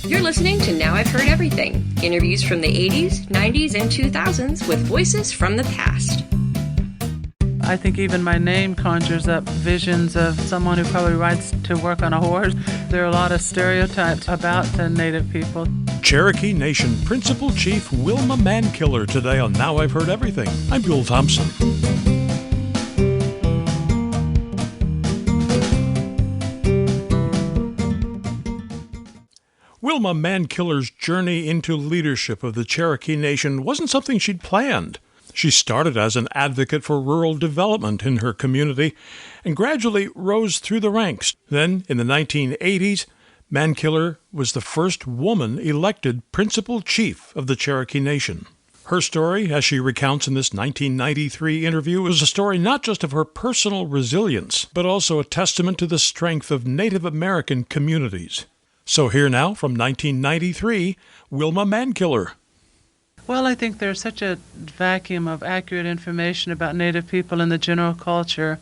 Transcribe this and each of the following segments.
You're listening to Now I've Heard Everything, interviews from the 80s, 90s, and 2000s with voices from the past. I think even my name conjures up visions of someone who probably rides to work on a horse. There are a lot of stereotypes about the Native people. Cherokee Nation Principal Chief Wilma Mankiller today on Now I've Heard Everything. I'm Bill Thompson. Wilma Mankiller's journey into leadership of the Cherokee Nation wasn't something she'd planned. She started as an advocate for rural development in her community and gradually rose through the ranks. Then, in the 1980s, Mankiller was the first woman elected principal chief of the Cherokee Nation. Her story, as she recounts in this 1993 interview, is a story not just of her personal resilience, but also a testament to the strength of Native American communities. So here now, from 1993, Wilma Mankiller. Well, I think there's such a vacuum of accurate information about Native people in the general culture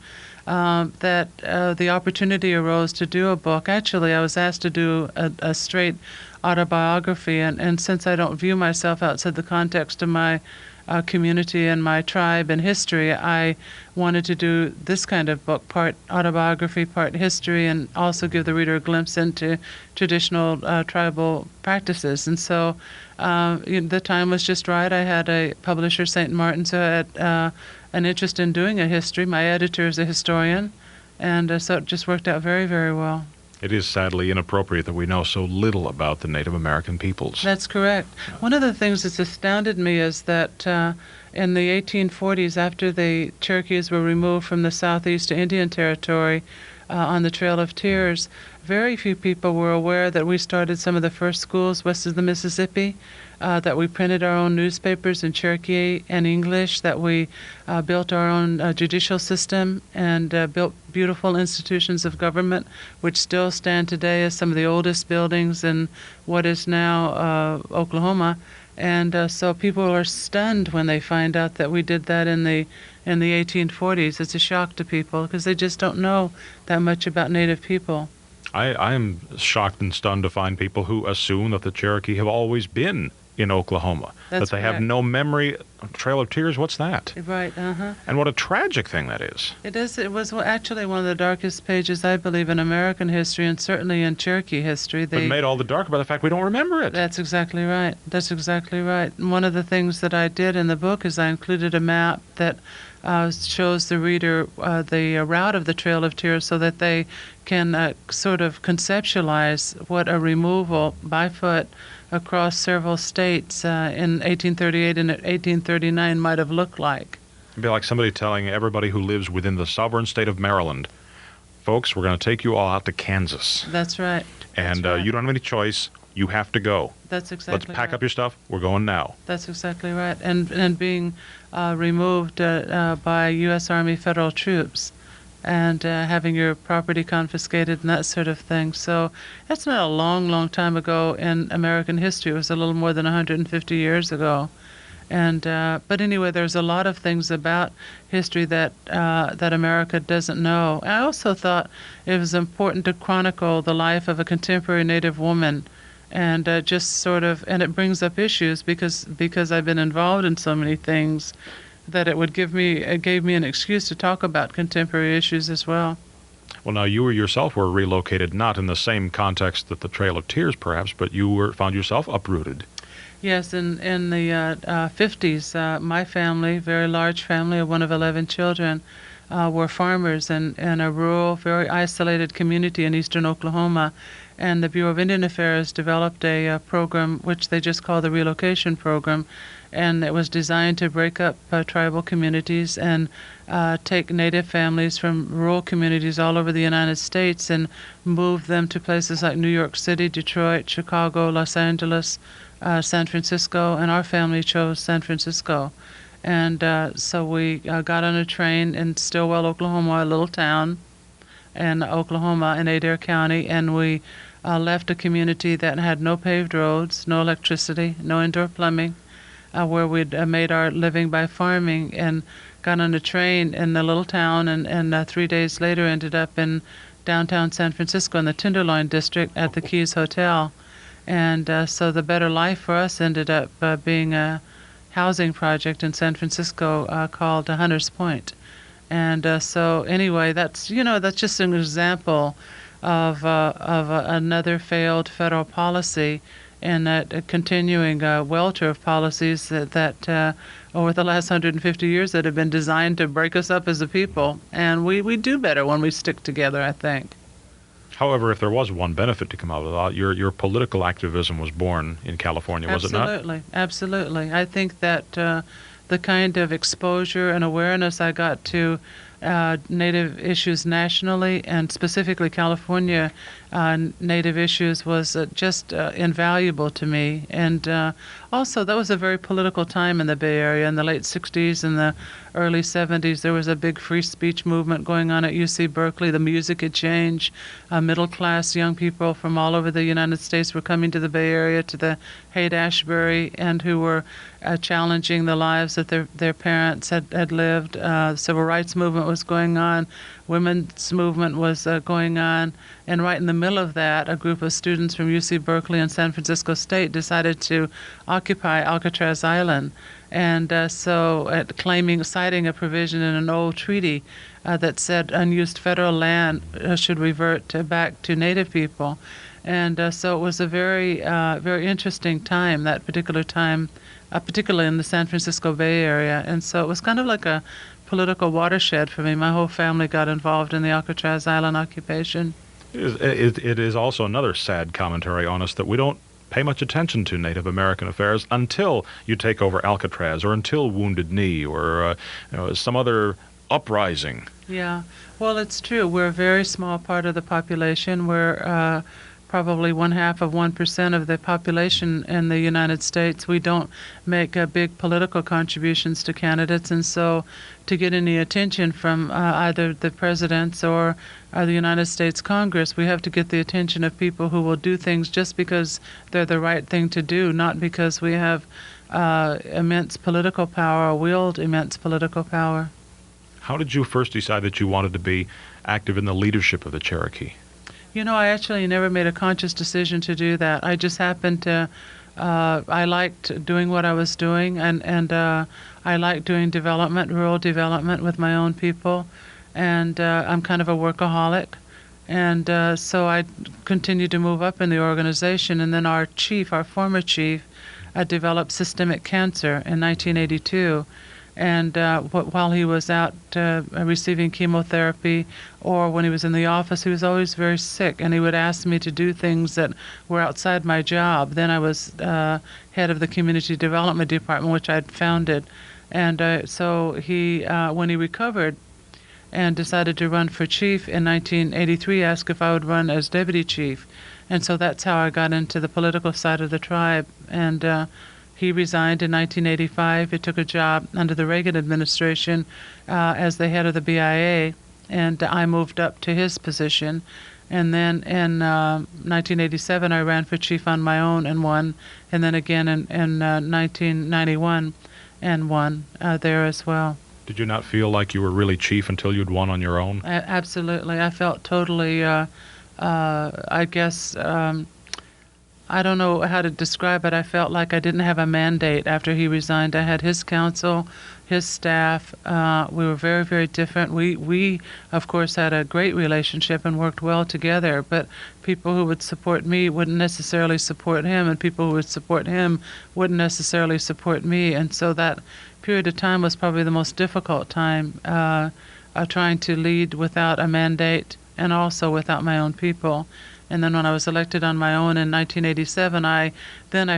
that the opportunity arose to do a book. Actually, I was asked to do a straight autobiography, and since I don't view myself outside the context of my community and my tribe and history, I wanted to do this kind of book, part autobiography, part history, and also give the reader a glimpse into traditional tribal practices. And so the time was just right. I had a publisher, St. Martin's, who had an interest in doing a history. My editor is a historian, and so it just worked out very, very well. It is sadly inappropriate that we know so little about the Native American peoples. That's correct. One of the things that's astounded me is that in the 1840s, after the Cherokees were removed from the southeast to Indian Territory on the Trail of Tears, very few people were aware that we started some of the first schools west of the Mississippi, that we printed our own newspapers in Cherokee and English, that we built our own judicial system and built beautiful institutions of government, which still stand today as some of the oldest buildings in what is now Oklahoma. And so people are stunned when they find out that we did that in the 1840s. It's a shock to people because they just don't know that much about Native people. I am shocked and stunned to find people who assume that the Cherokee have always been in Oklahoma. That's that they correct. have no memory. Trail of Tears, what's that? Right, And what a tragic thing that is. It is. It was actually one of the darkest pages, I believe, in American history and certainly in Cherokee history. But made all the darker by the fact we don't remember it. That's exactly right. That's exactly right. And one of the things that I did in the book is I included a map that shows the reader the route of the Trail of Tears so that they can sort of conceptualize what a removal by foot across several states in 1838 and 1839 might have looked like. It'd be like somebody telling everybody who lives within the sovereign state of Maryland, folks, we're going to take you all out to Kansas. That's right. And That's right. You don't have any choice. You have to go. That's exactly Let's pack right. up your stuff. We're going now. That's exactly right. And being removed by U.S. Army federal troops and having your property confiscated and that sort of thing. So that's not a long, long time ago in American history. It was a little more than 150 years ago. And but anyway, there's a lot of things about history that that America doesn't know. I also thought it was important to chronicle the life of a contemporary Native woman, and just sort of, and it brings up issues because I've been involved in so many things that it gave me an excuse to talk about contemporary issues as well. Well, now you yourself were relocated, not in the same context that the Trail of Tears, perhaps, but you found yourself uprooted. Yes, in the 50s, my family, very large family, one of 11 children, were farmers in a rural, very isolated community in eastern Oklahoma. And the Bureau of Indian Affairs developed a program which they just call the Relocation Program, and it was designed to break up tribal communities and take Native families from rural communities all over the United States and move them to places like New York City, Detroit, Chicago, Los Angeles, San Francisco, and our family chose San Francisco. And so we got on a train in Stillwell, Oklahoma, a little town in Oklahoma in Adair County, and we left a community that had no paved roads, no electricity, no indoor plumbing, where we'd made our living by farming, and got on a train in the little town, and 3 days later ended up in downtown San Francisco in the Tenderloin district at the Keys Hotel. And so the Better Life for us ended up being a housing project in San Francisco called Hunters Point. And so anyway, that's just an example of another failed federal policy, and that continuing welter of policies that over the last 150 years that have been designed to break us up as a people. And we do better when we stick together, I think. However, if there was one benefit to come out of that, your political activism was born in California, was it not? Absolutely, absolutely. I think that the kind of exposure and awareness I got to Native issues nationally, and specifically California Native issues, was just invaluable to me. And also, that was a very political time in the Bay Area. In the late 60s and the early 70s, there was a big free speech movement going on at UC Berkeley. The music had changed. Middle-class young people from all over the United States were coming to the Bay Area, to the Haight-Ashbury, and who were challenging the lives that their parents had lived. Civil rights movement was going on. Women's movement was going on. And right in the middle of that, a group of students from UC Berkeley and San Francisco State decided to occupy Alcatraz Island. And citing a provision in an old treaty that said unused federal land should revert back to Native people. And so it was a very, very interesting time, that particular time, particularly in the San Francisco Bay Area. And so it was kind of like a political watershed for me. My whole family got involved in the Alcatraz Island occupation. It is also another sad commentary on us that we don't pay much attention to Native American affairs until you take over Alcatraz, or until Wounded Knee, or some other uprising. Yeah, well, it's true. We're a very small part of the population. We're probably 0.5% of the population in the United States. We don't make big political contributions to candidates, and so to get any attention from either the presidents or the United States Congress, we have to get the attention of people who will do things just because they're the right thing to do, not because we have immense political power or wield immense political power. How did you first decide that you wanted to be active in the leadership of the Cherokee? You know, I actually never made a conscious decision to do that. I just happened to, I liked doing what I was doing, and I liked doing rural development with my own people, and I'm kind of a workaholic. And so I continued to move up in the organization, and then our former chief, developed systemic cancer in 1982. And while he was out receiving chemotherapy, or when he was in the office, he was always very sick, and he would ask me to do things that were outside my job. Then I was head of the community development department, which I'd founded. And so he, when he recovered and decided to run for chief in 1983, asked if I would run as deputy chief. And so that's how I got into the political side of the tribe. And he resigned in 1985. He took a job under the Reagan administration as the head of the BIA, and I moved up to his position. And then in 1987, I ran for chief on my own and won, and then again in 1991 and won there as well. Did you not feel like you were really chief until you'd won on your own? Absolutely. I felt totally, I guess, I don't know how to describe it. I felt like I didn't have a mandate after he resigned. I had his counsel, his staff. We were very, very different. We, of course, had a great relationship and worked well together, but people who would support me wouldn't necessarily support him, and people who would support him wouldn't necessarily support me. And so that period of time was probably the most difficult time, trying to lead without a mandate and also without my own people. And then when I was elected on my own in 1987, I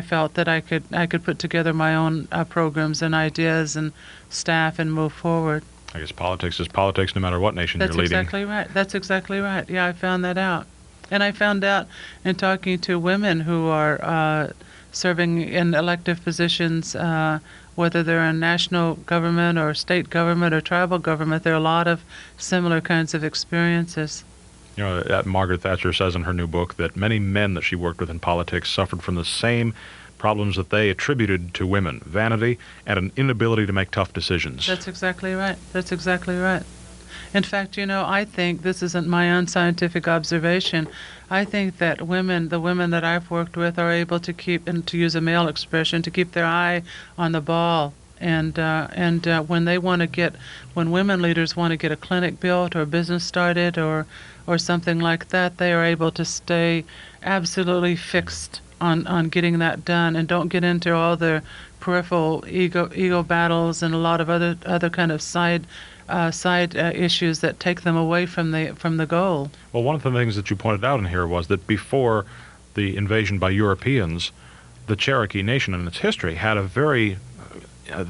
felt that I could put together my own programs and ideas and staff and move forward. I guess politics is politics no matter what nation you're leading. That's exactly right. That's exactly right. Yeah, I found that out. And I found out in talking to women who are serving in elective positions, whether they're in national government or state government or tribal government, there are a lot of similar kinds of experiences. You know, Margaret Thatcher says in her new book that many men that she worked with in politics suffered from the same problems that they attributed to women: vanity and an inability to make tough decisions. That's exactly right. That's exactly right. In fact, I think this isn't my unscientific observation. I think that the women that I've worked with, are able to keep, and to use a male expression, to keep their eye on the ball. And when women leaders want to get a clinic built or a business started or something like that, they are able to stay absolutely fixed on getting that done, and don't get into all the peripheral ego battles and a lot of other kind of side issues that take them away from the goal. Well, one of the things that you pointed out in here was that before the invasion by Europeans, the Cherokee Nation in its history had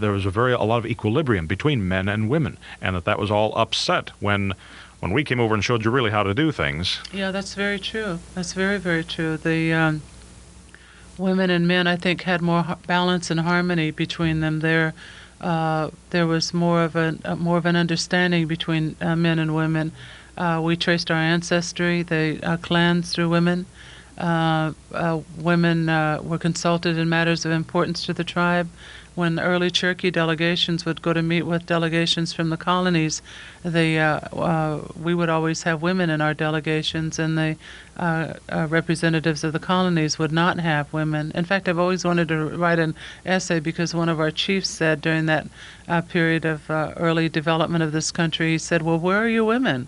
there was a lot of equilibrium between men and women, and that was all upset when we came over and showed you really how to do things. Yeah, that's very true. That's very, very true. The women and men, I think, had more balance and harmony between them. There was more of an understanding between men and women. We traced our ancestry, the clans, through women. Women were consulted in matters of importance to the tribe. When early Cherokee delegations would go to meet with delegations from the colonies, we would always have women in our delegations, and the representatives of the colonies would not have women. In fact, I've always wanted to write an essay, because one of our chiefs said during that period of early development of this country, he said, "Well, where are your women?"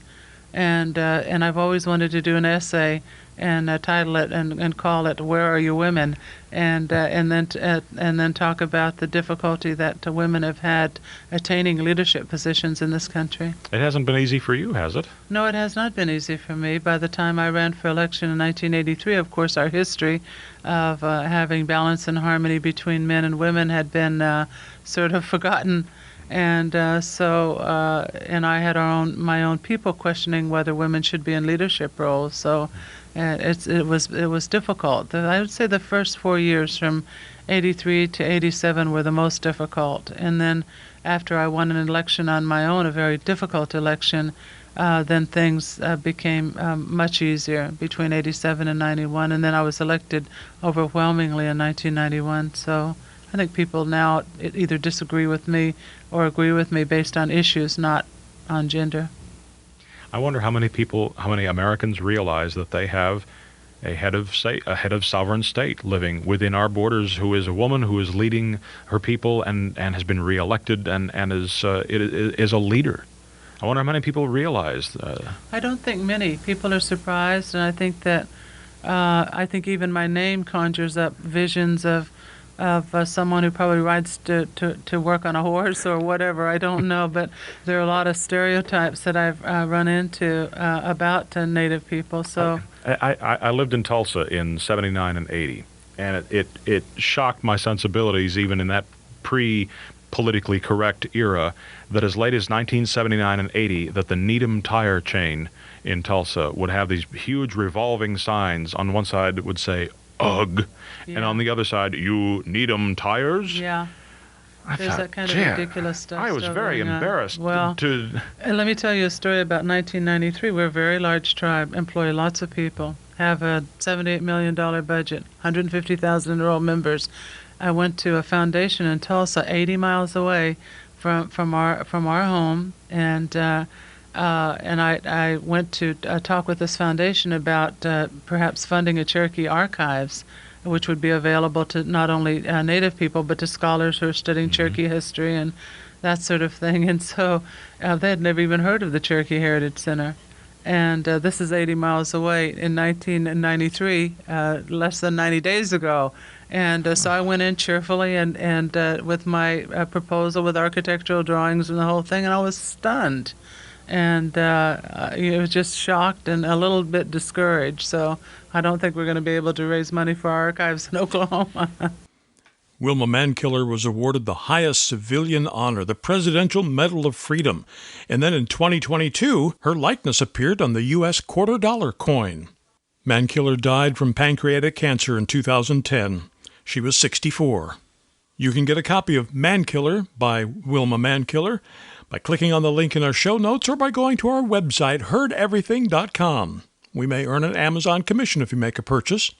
And I've always wanted to do an essay and title it and call it "Where Are Your Women?" and then talk about the difficulty that women have had attaining leadership positions in this country. It hasn't been easy for you, has it? No, it has not been easy for me. By the time I ran for election in 1983, of course, our history of having balance and harmony between men and women had been sort of forgotten. And and I had my own people questioning whether women should be in leadership roles. So it was difficult. I would say the first 4 years from 83 to 87 were the most difficult. And then after I won an election on my own, a very difficult election, then things became much easier between 87 and 91. And then I was elected overwhelmingly in 1991. So I think people now either disagree with me or agree with me based on issues, not on gender. I wonder how many Americans realize that they have a head of sovereign state living within our borders, who is a woman who is leading her people and has been reelected and is a leader. I wonder how many people realize. I don't think many. People are surprised, and I think that even my name conjures up visions of someone who probably rides to work on a horse or whatever. I don't know, but there are a lot of stereotypes that I've run into about Native people. So I lived in Tulsa in 79 and 80, and it shocked my sensibilities even in that pre-politically correct era that as late as 1979 and 80 that the Needham tire chain in Tulsa would have these huge revolving signs. On one side it would say "Ugh," and on the other side, "You need 'em tires?" Yeah. There's that kind of ridiculous stuff. I was very embarrassed. Let me tell you a story about 1993. We're a very large tribe, employ lots of people, have a $78 million budget, 150,000 enrolled members. I went to a foundation in Tulsa, 80 miles away from our home, and I went to talk with this foundation about perhaps funding a Cherokee archives, which would be available to not only Native people, but to scholars who are studying Cherokee history and that sort of thing. And so they had never even heard of the Cherokee Heritage Center. And this is 80 miles away in 1993, less than 90 days ago. And so I went in cheerfully and with my proposal with architectural drawings and the whole thing, and I was stunned. And I was just shocked and a little bit discouraged. So I don't think we're going to be able to raise money for our archives in Oklahoma. Wilma Mankiller was awarded the highest civilian honor, the Presidential Medal of Freedom. And then in 2022, her likeness appeared on the U.S. $quarter coin. Mankiller died from pancreatic cancer in 2010. She was 64. You can get a copy of Mankiller by Wilma Mankiller by clicking on the link in our show notes or by going to our website, heardeverything.com. We may earn an Amazon commission if you make a purchase.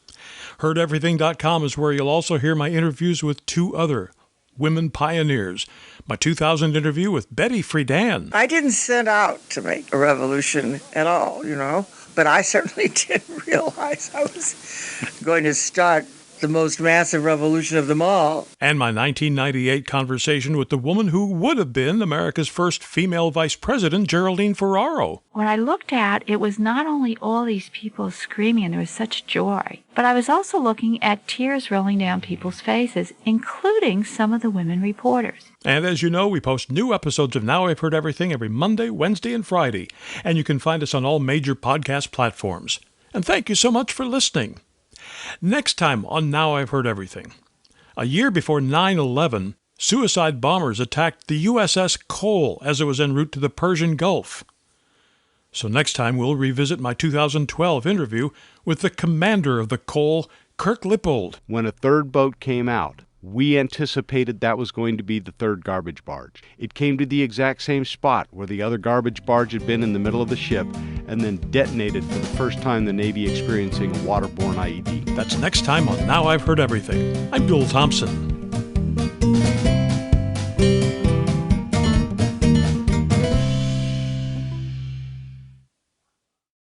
Heardeverything.com is where you'll also hear my interviews with two other Women Pioneers, my 2000 interview with Betty Friedan. I didn't set out to make a revolution at all, but I certainly didn't realize I was going to start the most massive revolution of them all. And my 1998 conversation with the woman who would have been America's first female vice president, Geraldine Ferraro. What I looked at, it was not only all these people screaming and there was such joy, but I was also looking at tears rolling down people's faces, including some of the women reporters. And as you know, we post new episodes of Now I've Heard Everything every Monday, Wednesday, and Friday. And you can find us on all major podcast platforms. And thank you so much for listening. Next time on Now I've Heard Everything. A year before 9/11, suicide bombers attacked the USS Cole as it was en route to the Persian Gulf. So next time we'll revisit my 2012 interview with the commander of the Cole, Kirk Lippold. When a third boat came out, we anticipated that was going to be the third garbage barge. It came to the exact same spot where the other garbage barge had been in the middle of the ship and then detonated for the first time the Navy experiencing a waterborne IED. That's next time on Now I've Heard Everything. I'm Bill Thompson.